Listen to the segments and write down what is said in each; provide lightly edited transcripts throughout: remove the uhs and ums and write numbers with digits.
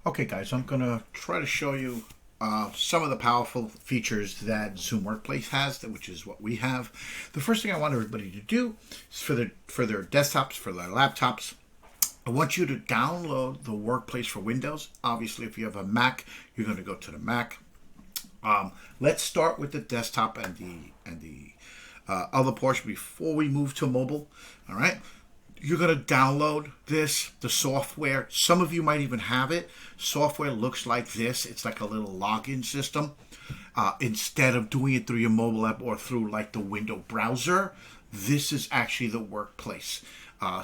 Okay, guys, I'm going to try to show you some of the powerful features that Zoom Workplace has, which is what we have. The first thing I want everybody to do is for their desktops, for their laptops, I want you to download the Workplace for Windows. Obviously, if you have a Mac, you're going to go to the Mac. Let's start with the desktop and the other portion before we move to mobile. All right. You're going to download the software. Some of you might even have it. Software looks like this. It's like a little login system. Instead of doing it through your mobile app or through like the window browser, this is actually the Workplace.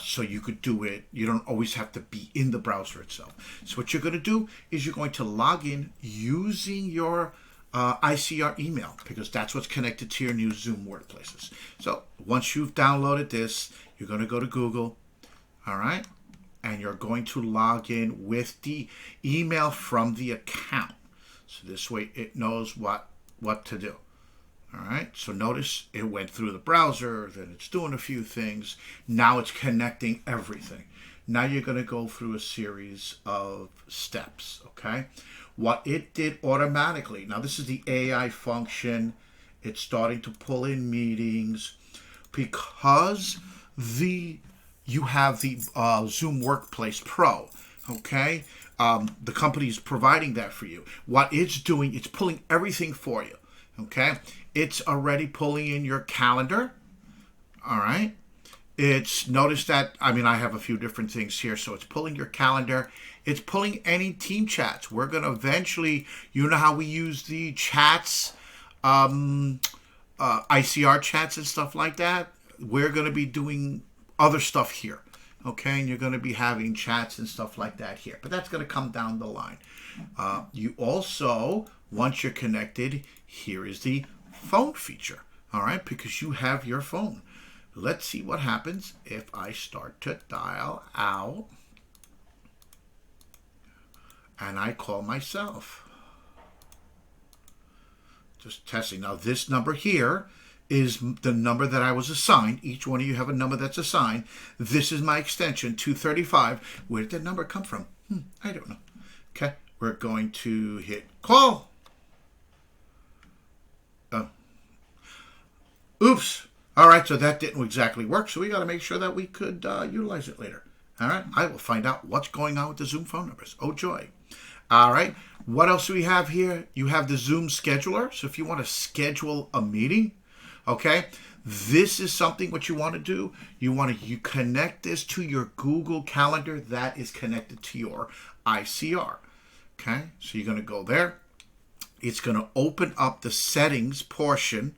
So you could do it. You don't always have to be in the browser itself. So what you're going to do is you're going to log in using your ICR email, because that's what's connected to your new Zoom Workplaces. So once you've downloaded this, you're going to go to Google, all right? And you're going to log in with the email from the account. So this way it knows what to do. All right, so notice it went through the browser, then it's doing a few things. Now it's connecting everything. Now you're going to go through a series of steps, okay? What it did automatically, now this is the AI function. It's starting to pull in meetings because you have the Zoom Workplace Pro, okay? The company is providing that for you. What it's doing, it's pulling everything for you, okay? It's already pulling in your calendar, all right? It's noticed that, I have a few different things here. So it's pulling your calendar. It's pulling any team chats. We're going to eventually, you know how we use the chats, ICR chats and stuff like that? We're going to be doing other stuff here, okay? And you're going to be having chats and stuff like that here. But that's going to come down the line. You also, once you're connected, here is the phone feature, all right? Because you have your phone. Let's see what happens if I start to dial out and I call myself. Just testing. Now this number here is the number that I was assigned. Each one of you have a number that's assigned. This is my extension, 235. Where did that number come from? I don't know. Okay, we're going to hit call. Oops. All right, so that didn't exactly work, so we got to make sure that we could utilize it later. All right, I will find out what's going on with the Zoom phone numbers. Oh, joy. All right, what else do we have here? You have the Zoom scheduler, so if you want to schedule a meeting, okay, this is something what you want to do. You connect this to your Google Calendar that is connected to your ICR, okay? So you're going to go there. It's going to open up the settings portion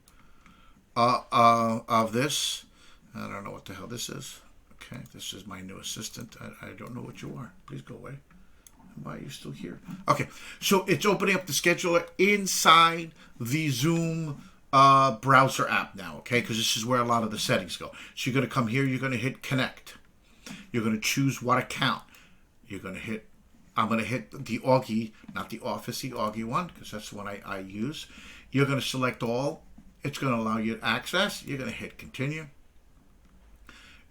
of this. I don't know what the hell this is. Okay, this is my new assistant. I don't know what you are. Please go away. Why are you still here? Okay, so it's opening up the scheduler inside the Zoom browser app now, okay? Because this is where a lot of the settings go. So you're going to come here. You're going to hit connect. You're going to choose what account. I'm going to hit the Augie, not the Office, the Augie one, because that's the one I use. You're going to select all. It's going to allow you access. You're going to hit continue.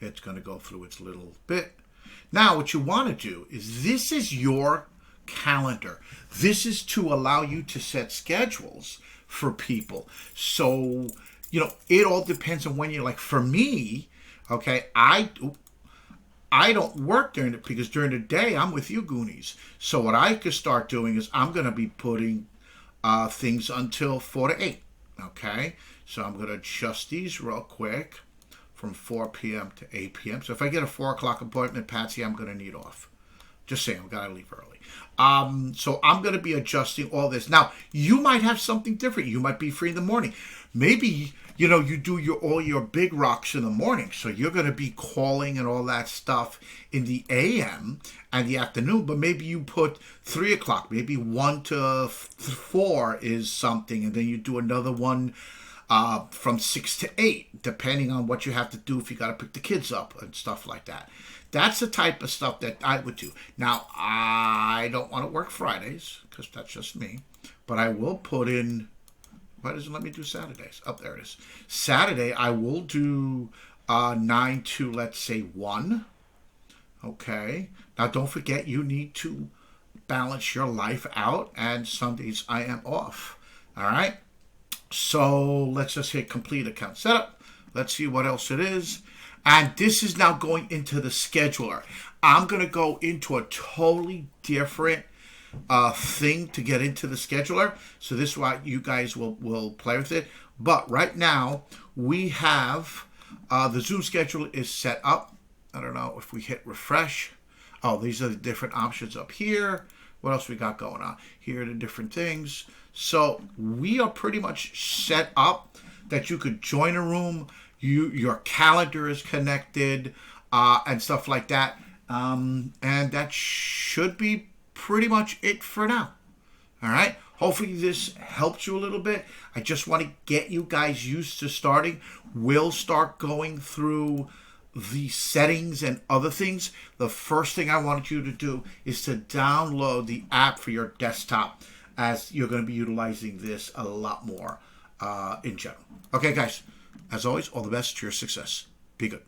It's going to go through its little bit. Now, what you want to do is this is your calendar. This is to allow you to set schedules for people. So, it all depends on when you're like, for me, okay, I don't work because during the day I'm with you Goonies. So what I could start doing is I'm going to be putting things until 4 to 8. Okay, so I'm going to adjust these real quick from 4 p.m. to 8 p.m. So if I get a 4 o'clock appointment, Patsy, I'm going to need off. Just saying, I've got to leave early. So I'm going to be adjusting all this. Now, you might have something different. You might be free in the morning. Maybe, you do all your big rocks in the morning. So you're going to be calling and all that stuff in the a.m. and the afternoon. But maybe you put 3 o'clock. Maybe 1 to 4 is something. And then you do another one from 6 to 8, depending on what you have to do if you got to pick the kids up and stuff like that. That's the type of stuff that I would do. Now, I don't want to work Fridays because that's just me. But I will put in... Why doesn't it let me do Saturdays? Oh, there it is. Saturday, I will do 9 to, let's say, 1. Okay. Now, don't forget, you need to balance your life out, and Sundays I am off. All right. So let's just hit complete account setup. Let's see what else it is. And this is now going into the scheduler. I'm going to go into a totally different thing to get into the scheduler. So this is why you guys will play with it. But right now we have the Zoom schedule is set up. I don't know if we hit refresh. Oh, these are the different options up here. What else we got going on? Here are the different things. So we are pretty much set up that you could join a room. Your calendar is connected and stuff like that. And that should be pretty much it for now. All right. Hopefully this helps you a little bit. I just want to get you guys used to starting. We'll start going through the settings and other things. The first thing I wanted you to do is to download the app for your desktop, as you're going to be utilizing this a lot more in general. Okay, guys, as always, all the best to your success. Be good.